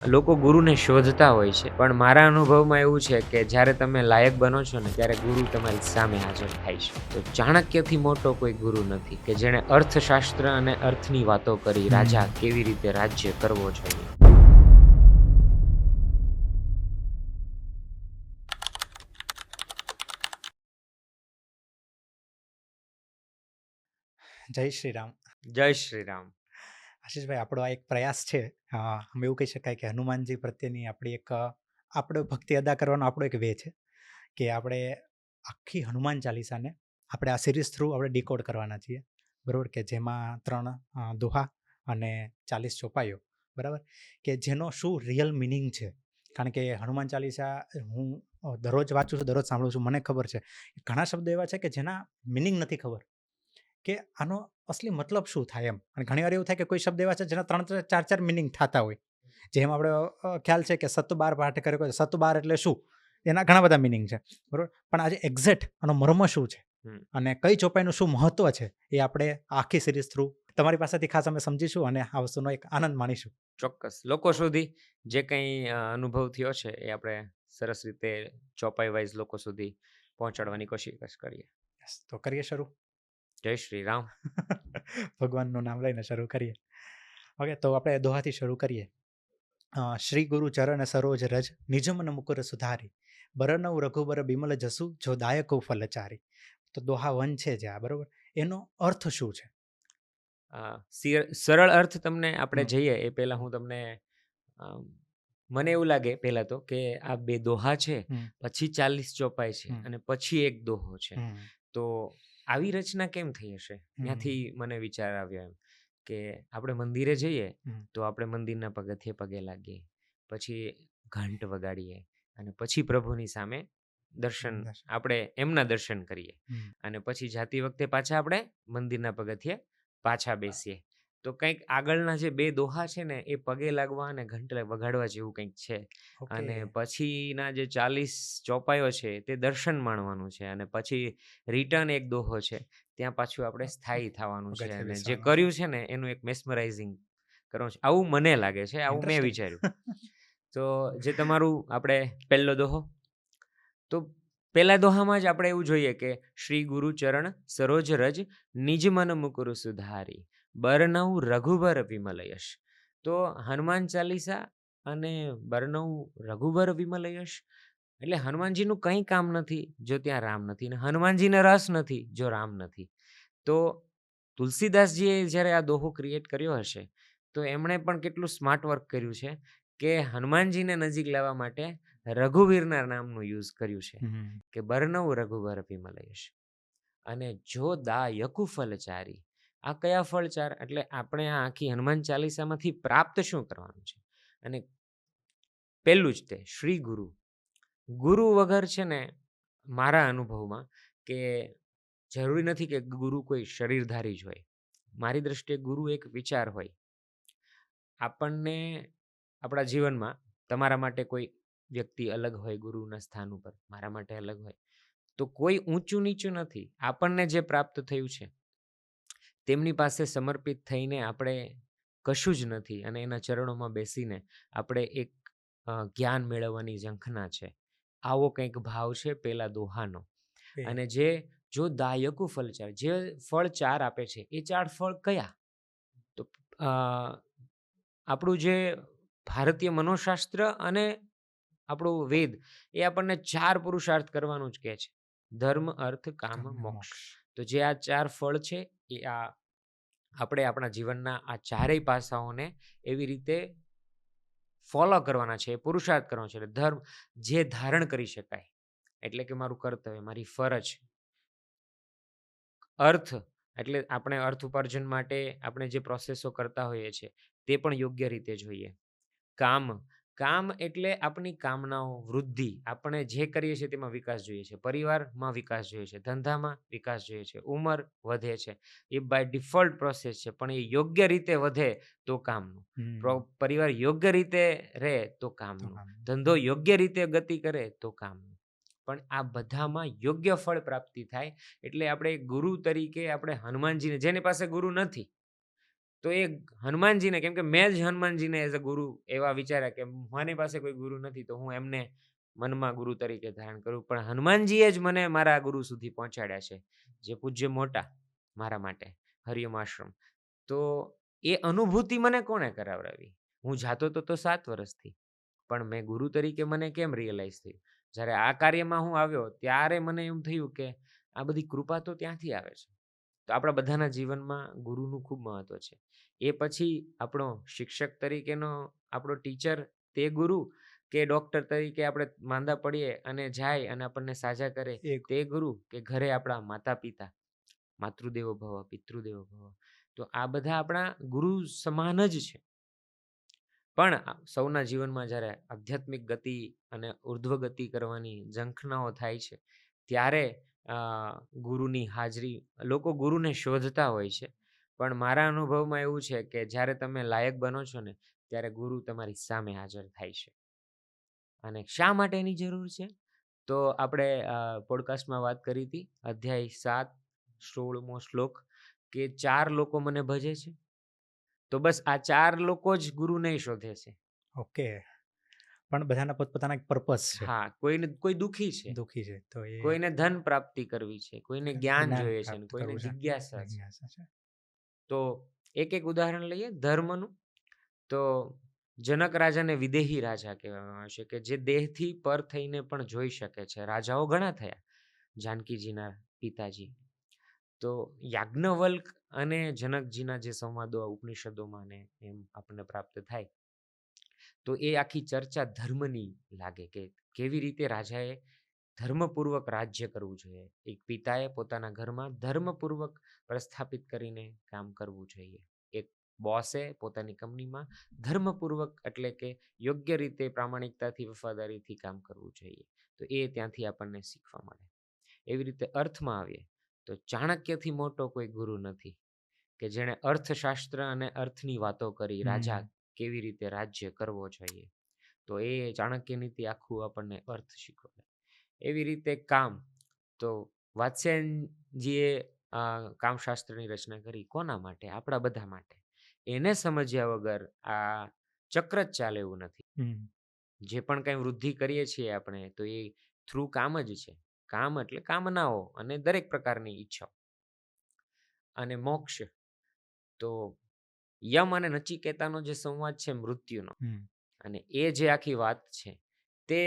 લોકો ગુરુને શોધતા હોય છે, પણ મારા અનુભવમાં એવું છે કે જ્યારે તમે લાયક બનો છો ને ત્યારે ગુરુ તમારી સામે હાજર થાય છે. તો ચાણક્યથી મોટો કોઈ ગુરુ નથી કે જેણે અર્થશાસ્ત્ર અને અર્થની વાતો કરી, રાજા હમ. કેવી રીતે રાજ્ય કરવો જોઈએ. જય શ્રી રામ. જય શ્રી રામ. આશીષભાઈ, આપણો આ એક પ્રયાસ છે. અમે એવું કહી શકાય કે હનુમાનજી પ્રત્યેની આપણી એક આપણે ભક્તિ અદા કરવાનો આપણો એક વે છે કે આપણે આખી હનુમાન ચાલીસાને આપણે આ સિરીઝ થ્રુ આપણે ડીકોડ કરવાના છીએ, બરાબર, કે જેમાં 3 દોહા અને 40 ચોપાઈઓ, બરાબર, કે જેનો શું રિયલ મિનિંગ છે. કારણ કે હનુમાન ચાલીસા હું દરરોજ વાંચું છું, દરરોજ સાંભળું છું, મને ખબર છે ઘણા શબ્દો એવા છે કે જેના મિનિંગ નથી ખબર, કે આનો અસલી મતલબ શું થાય એમ. અને ઘણીવાર એવું થાય કે કોઈ શબ્દ એવા છે જેના 3-4 મિનિંગ થતા હોય. જેમ આપણે ખ્યાલ છે કે સત બાર પાઠ કરે, સત બાર એટલે શું, એના ઘણા બધા મિનિંગ છે, બરાબર. પણ આજે એક્ઝેક્ટ આનો મર્મ શું છે હમ. અને કઈ ચોપાઈનું શું મહત્વ છે એ આપણે આખી સિરીઝ થ્રુ તમારી પાસેથી ખાસ અમે સમજીશું અને આ વસ્તુનો એક આનંદ માણીશું. ચોક્કસ લોકો સુધી જે કંઈ અનુભવ થયો છે એ આપણે સરસ રીતે ચોપાઈ વાઇઝ લોકો સુધી પહોંચાડવાની કોશિશ કરીએ. Yes, તો કરીએ શરૂ. જય શ્રી રામ. ભગવાનનું નામ લઈને શરૂ કરીએ. ઓકે, તો આપણે દોહાથી શરૂ કરીએ. શ્રી ગુરુ ચરણ સરોજ રજ નિજ મન મુકુર સુધારી, બરનવ રઘુબર બિમલ જસુ જો દાયકો ફલચારી. તો દોહા 1 છે જે આ, બરોબર, એનો અર્થ શું છે? સરળ અર્થ તમને આપણે હમ. જઈએ એ પહેલા હું તમને અમ, મને એવું લાગે પહેલા તો કે આ 2 દોહા છે, હમ. પછી 40 ચોપાઈ છે હમ. અને પછી એક દોહો છે. હમ. તો આવી રચના કેમ થઈ હશે? હમ. ત્યાંથી મને વિચાર આવ્યો એમ કે આપણે મંદિરે જઈએ હમ. તો આપણે મંદિરના પગથિયે પગે લાગીએ, પછી ઘંટ વગાડીએ અને પછી પ્રભુની સામે દર્શન, આપણે એમના દર્શન કરીએ હમ. અને પછી જાતી વખતે પાછા આપણે મંદિરના પગથિયે પાછા બેસીએ. તો કંઈક આગળના જે 2 દોહા છે ને એ પગે લાગવા અને ઘંટ વગાડવા જેવું કંઈક છે. ઓકે. અને પછીના જે 40 ચોપાઈઓ છે તે દર્શન માણવાનું છે અને પછી રિટર્ન એક દોહો છે, ત્યાં પાછું આપણે સ્થાયી થવાનું છે પગથિયે અને જે બેસવાનું છે. કર્યું છે ને એનું એક મેસ્મરાઇઝિંગ કરવાનું છે. આવું મને લાગે છે, આવું મેં ઇન્ટરેસ્ટિંગ. વિચાર્યું. તો જે તમારું આપણે પહેલો દોહો, તો પહેલા દોહામાં જ આપણે એવું જોઈએ કે શ્રી ગુરુ ચરણ સરોજ રજ નિજ મન મુકુર સુધારી, બરનઉ રઘુબર વિમલ યશ. તો હનુમાન ચાલીસા અને બરનઉ રઘુબર વિમલ યશ એટલે હનુમાનજીનું કંઈ કામ નથી જો ત્યાં રામ નથી, ને હનુમાનજીને રસ નથી જો રામ નથી. તો તુલસીદાસજીએ જ્યારે આ દોહો ક્રિએટ કર્યો હશે તો એમણે પણ કેટલું સ્માર્ટ વર્ક કર્યું છે કે હનુમાનજીને નજીક લાવવા માટે રઘુવીરના નામનું યુઝ કર્યું છે હમ. કે બરનવ રઘુબર વિમલ યશ. અને જો દા યકુ ફલચારી, આ કયા ફળચાર એટલે આપણે આ આખી હનુમાન ચાલીસામાંથી પ્રાપ્ત શું કરવાનું છે? અને પહેલું જ તે શ્રી ગુરુ. ગુરુ વગર છે ને મારા અનુભવમાં કે જરૂરી નથી કે ગુરુ કોઈ શરીરધારી જ હોય. મારી દ્રષ્ટિએ ગુરુ એક વિચાર હોય. આપણને આપણા જીવનમાં તમારા માટે કોઈ વ્યક્તિ અલગ હોય ગુરુના સ્થાન ઉપર, મારા માટે અલગ હોય. તો કોઈ ઊંચું નીચું નથી. આપણને જે પ્રાપ્ત થયું છે તેમની પાસે સમર્પિત થઈને આપણે કશું જ નથી અને એના ચરણોમાં બેસીને આપણે એક જ્ઞાન મેળવવાની ઝંખના છે. આવો કંઈક ભાવ છે પેલા દોહાનો. અને જે જો દાયકુ ફળચાર, જે ફળ 4 આપે છે એ 4 ફળ કયા? તો આપણું જે ભારતીય મનોશાસ્ત્ર અને આપણું વેદ એ આપણને 4 પુરુષાર્થ કરવાનું જ કહે છે: ધર્મ, અર્થ, કામ, મોક્ષ. તો જે આ 4 ફળ છે એ આપણે આપણા જીવનના આ ચારેય પાસાઓને એવી રીતે ફોલો કરવાના છે, પુરુષાર્થ કરવાનો છે. એટલે ધર્મ જે ધારણ કરી શકાય, એટલે કે મારું કર્તવ્ય, મારી ફરજ. અર્થ એટલે આપણે અર્થ ઉપાર્જન માટે આપણે જે પ્રોસેસો કરતા હોઈએ છીએ તે પણ યોગ્ય રીતે જોઈએ. કામ, કામ એટલે આપણી કામનાઓ, વૃદ્ધિ. આપણે જે કરીએ છીએ તેમાં વિકાસ જોઈએ છે. પરિવારમાં વિકાસ જોઈએ છે, ધંધામાં વિકાસ જોઈએ છે, ઉંમર વધે છે. એ બાય ડિફોલ્ટ પ્રોસેસ છે, પણ એ યોગ્ય રીતે વધે તો કામનું. પરિવાર યોગ્ય રીતે રહે તો કામનું. ધંધો યોગ્ય રીતે ગતિ કરે તો કામનું. પણ આ બધામાં યોગ્ય ફળ પ્રાપ્તિ થાય એટલે આપણે ગુરુ તરીકે આપણે હનુમાનજીને, જેની પાસે ગુરુ નથી, તો એ હનુમાનજીને, કેમ કે મેં જ હનુમાનજીને એઝ અ ગુરુ એવા વિચાર્યા કે મારી પાસે કોઈ ગુરુ નથી તો હું એમને મનમાં ગુરુ તરીકે ધારણ કરું, પણ હનુમાનજીએ જ મને મારા ગુરુ સુધી પહોંચાડ્યા છે, જે પૂજ્ય મોટા મારા માટે હરિઓમ આશ્રમ. તો એ અનુભૂતિ મને કોણે કરાવડાવી? હું જાતો તો 7 વર્ષથી, પણ મેં ગુરુ તરીકે મને કેમ રિયલાઇઝ થયું? જ્યારે આ કાર્યમાં હું આવ્યો ત્યારે મને એમ થયું કે આ બધી કૃપા તો ત્યાંથી આવે છે. તો આપણા બધાના જીવનમાં ગુરુનું ખૂબ મહત્વ છે. એ પછી આપણો શિક્ષક તરીકેનો આપણો ટીચર તે ગુરુ, કે ડૉક્ટર તરીકે આપણે માંદા પડીએ અને જાય અને આપણને સાજા કરે એ તે ગુરુ, કે ઘરે આપણા માતા પિતા, માતૃદેવો ભવ પિતૃદેવો ભવ, તો આ બધા આપણા ગુરુ સમાન જ છે. પણ સૌના જીવનમાં જ્યારે આધ્યાત્મિક ગતિ અને ઉર્ધ્વ ગતિ કરવાની ઝંખનાઓ થાય છે ત્યારે ગુરુની હાજરી, લોકો ગુરુને શોધતા હોય છે, પણ મારા અનુભવમાં એવું છે કે જ્યારે તમે લાયક બનો છો ને ત્યારે ગુરુ તમારી સામે હાજર થાય છે. અને શા માટે એની જરૂર છે? તો આપણે પોડકાસ્ટમાં વાત કરી હતી, અધ્યાય 7 16મો શ્લોક, કે 4 લોકો મને ભજે છે. તો બસ આ 4 લોકો જ ગુરુને શોધે છે. ઓકે. પણ બધાના પોતપોતાના એક પર્પસ છે. હા, કોઈ દુઃખી છે, દુઃખી છે તો એ કોઈને ધન પ્રાપ્તિ કરવી છે, કોઈને જ્ઞાન જ્ઞાન જોઈએ છે, અને પ્રાપ્ત કોઈને કરવું છે, જિજ્ઞાસા છે. જિજ્ઞાસા છે. તો એક ઉદાહરણ લઈએ ધર્મનું. તો જનક રાજાને વિદેહી રાજા કહેવામાં આવે છે, કે જે દેહથી પર થઈને પણ જોઈ શકે છે. રાજાઓ ઘણા થયા, જાનકીજીના પિતાજી. તો યાજ્ઞવલ્ક અને જનકજીના જે સંવાદો ઉપનિષદોમાં ને એમ આપણને પ્રાપ્ત થાય, તો એ આખી ચર્ચા ધર્મની લાગે, કે કેવી રીતે રાજાએ ધર્મપૂર્વક રાજ્ય કરવું જોઈએ. એક પિતાએ પોતાના ઘરમાં ધર્મપૂર્વક પ્રસ્થાપિત કરીને કામ કરવું જોઈએ. એક બોસે પોતાની કંપનીમાં ધર્મપૂર્વક, એટલે કે યોગ્ય રીતે પ્રામાણિકતાથી વફાદારીથી કામ કરવું જોઈએ. તો એ ત્યાંથી આપણને શીખવા મળે. એવી રીતે અર્થમાં આવીએ તો ચાણક્યથી મોટો કોઈ ગુરુ નથી, કે જેણે અર્થશાસ્ત્ર અને અર્થની વાતો કરી, રાજા કેવી રીતે રાજ્ય કરવો જોઈએ. તો એ ચાણક્ય નીતિ આખું આપણને અર્થ શીખવે. એવી રીતે કામ, તો વાત્સ્યાયનજીએ કામશાસ્ત્રની રચના કરી કોના માટે? આપણા બધા માટે. એને સમજ્યા વગર આ ચક્ર જ ચાલે એવું નથી. જે પણ કંઈ વૃદ્ધિ કરીએ છીએ આપણે, તો એ થ્રુ કામ જ છે. કામ એટલે કામનાઓ અને દરેક પ્રકારની ઈચ્છાઓ. અને મોક્ષ, તો યમ અને નચિકેતાનો જે સંવાદ છે મૃત્યુનો, અને એ જે આખી વાત છે તે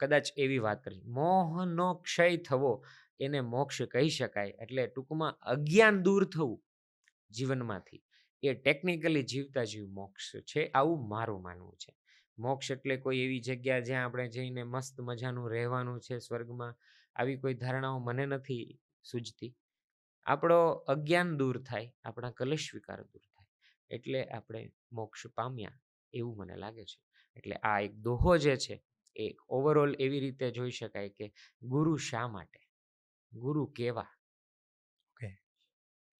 કદાચ એવી વાત કરી, મોહનો ક્ષય થવો એને મોક્ષ કહી શકાય. એટલે ટૂંકમાં અજ્ઞાન દૂર થવું જીવનમાંથી, એ ટેકનિકલી જીવતા જીવ મોક્ષ છે, આવું મારું માનવું છે. મોક્ષ એટલે કોઈ એવી જગ્યા જ્યાં આપણે જઈને મસ્ત મજાનું રહેવાનું છે સ્વર્ગમાં, આવી કોઈ ધારણાઓ મને નથી સૂઝતી. આપણો અજ્ઞાન દૂર થાય, આપણા કલેશ વિકાર દૂર થાય, એટલે આપણે મોક્ષ પામ્યા એવું મને લાગે છે. એટલે આ એક દોહો જે છે એ ઓવરઓલ એવી રીતે જોઈ શકાય કે ગુરુ શા માટે, ગુરુ કેવા.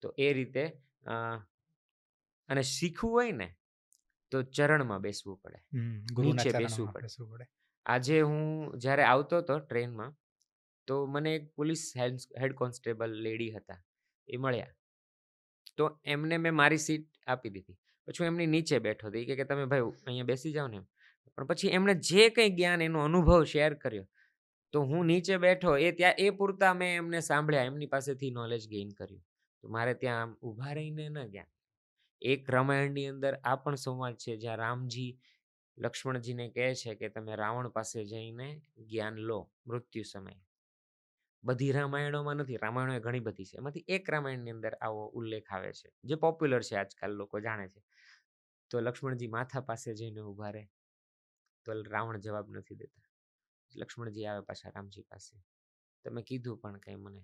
તો એ રીતે અને શીખવું હોય ને તો ચરણમાં બેસવું પડે, નીચે બેસવું પડે. આજે હું જ્યારે આવતો હતો ટ્રેનમાં, તો મને એક પોલીસ હેડ કોન્સ્ટેબલ લેડી હતા, એ મળ્યા. તો એમને મેં મારી સીટ આપી દીધી. પછી હું એમની નીચે બેઠો હતો. એ કે તમે ભાઈ અહીંયા બેસી જાઓ ને. પણ પછી એમણે જે કંઈ જ્ઞાન, એનો અનુભવ શેર કર્યો, તો હું નીચે બેઠો એ પૂરતા મેં એમને સાંભળ્યા, એમની પાસેથી નોલેજ ગેઇન કર્યું. તો મારે ત્યાં ઊભા રહીને ન જ્ઞાન. એક રામાયણની અંદર આ પણ સંવાદ છે, જ્યાં રામજી લક્ષ્મણજીને કહે છે કે તમે રાવણ પાસે જઈને જ્ઞાન લો મૃત્યુ સમયે. બધી રામાયણોમાં નથી, રામાયણો ઘણી બધી છે, એમાંથી એક રામાયણની અંદર આવો ઉલ્લેખ આવે છે, જે પોપ્યુલર છે, આજકાલ લોકો જાણે છે. તો લક્ષ્મણજી માથા પાસે જઈને ઊભા રહે, તો રાવણ જવાબ નથી દેતા. લક્ષ્મણજી આવે પાછા રામજી પાસે, તમે કીધું પણ કંઈ મને.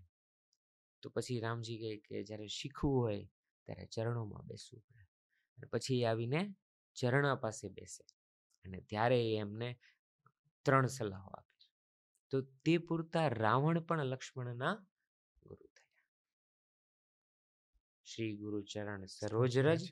તો પછી રામજી કહે કે જ્યારે શીખવું હોય ત્યારે ચરણોમાં બેસવું પડે. અને પછી આવીને ચરણા પાસે બેસે, અને ત્યારે એમને 3 સલાહો આપે છે. તો તે પૂરતા રાવણ પણ લક્ષ્મણના ગુરુ થયા. શ્રી ગુરુ ચરણ સરોજ રજ,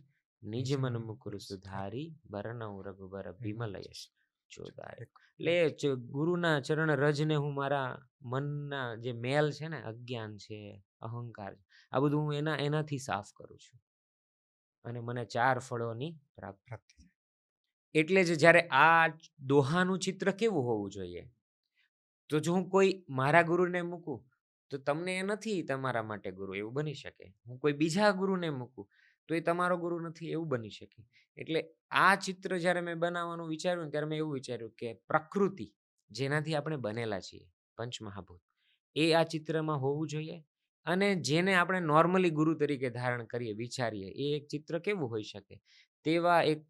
નિજ મન મુકુર સુધારી, બરનઉ રઘુબર બિમલ યશ ચોદારી. એટલે ગુરુના ચરણ રજને હું મારા મનના જે મેલ છે ને, અજ્ઞાન છે, અહંકાર છે, આ બધું હું એનાથી સાફ કરું છું. અને મને 4 ફળોની પ્રાપ્તિ. પ્રાપ્તિ થાય. એટલે જ જ્યારે આ દોહાનું ચિત્ર કેવું હોવું જોઈએ? તો જો હું કોઈ મારા ગુરુને મૂકું, તો તમને એ નથી તમારા માટે ગુરુ એવું બની શકે. હું કોઈ બીજા ગુરુને મૂકું, તો એ તમારો ગુરુ નથી એવું બની શકે. એટલે આ ચિત્ર જ્યારે મેં બનાવવાનું વિચાર્યું ને ત્યારે મેં એવું વિચાર્યું કે પ્રકૃતિ જેનાથી આપણે બનેલા છીએ, પંચમહાભૂત, એ આ ચિત્રમાં હોવું જોઈએ. અને જેને આપણે નોર્મલી ગુરુ તરીકે ધારણ કરીએ, વિચારીએ, એ એક ચિત્ર કેવું હોઈ શકે? તેવા એક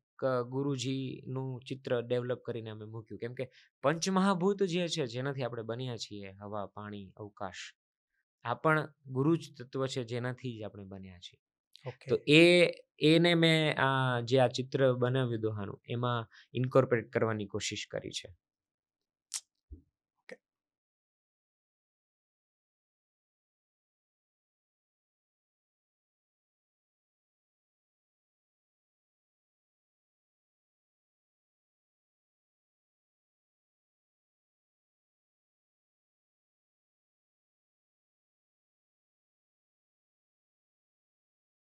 ગુરુજીનું ચિત્ર ડેવલપ કરીને અમે મૂક્યું. કેમ કે પંચમહાભૂત જે છે જેનાથી આપણે બન્યા છીએ, હવા, પાણી, અવકાશ, આ પણ ગુરુ જ તત્વ છે જેનાથી જ આપણે બન્યા છીએ. ઓકે. તો એને મેં જે આ ચિત્ર બનાવ્યું દોહાનું એમાં ઇન્કોર્પોરેટ કરવાની કોશિશ કરી છે.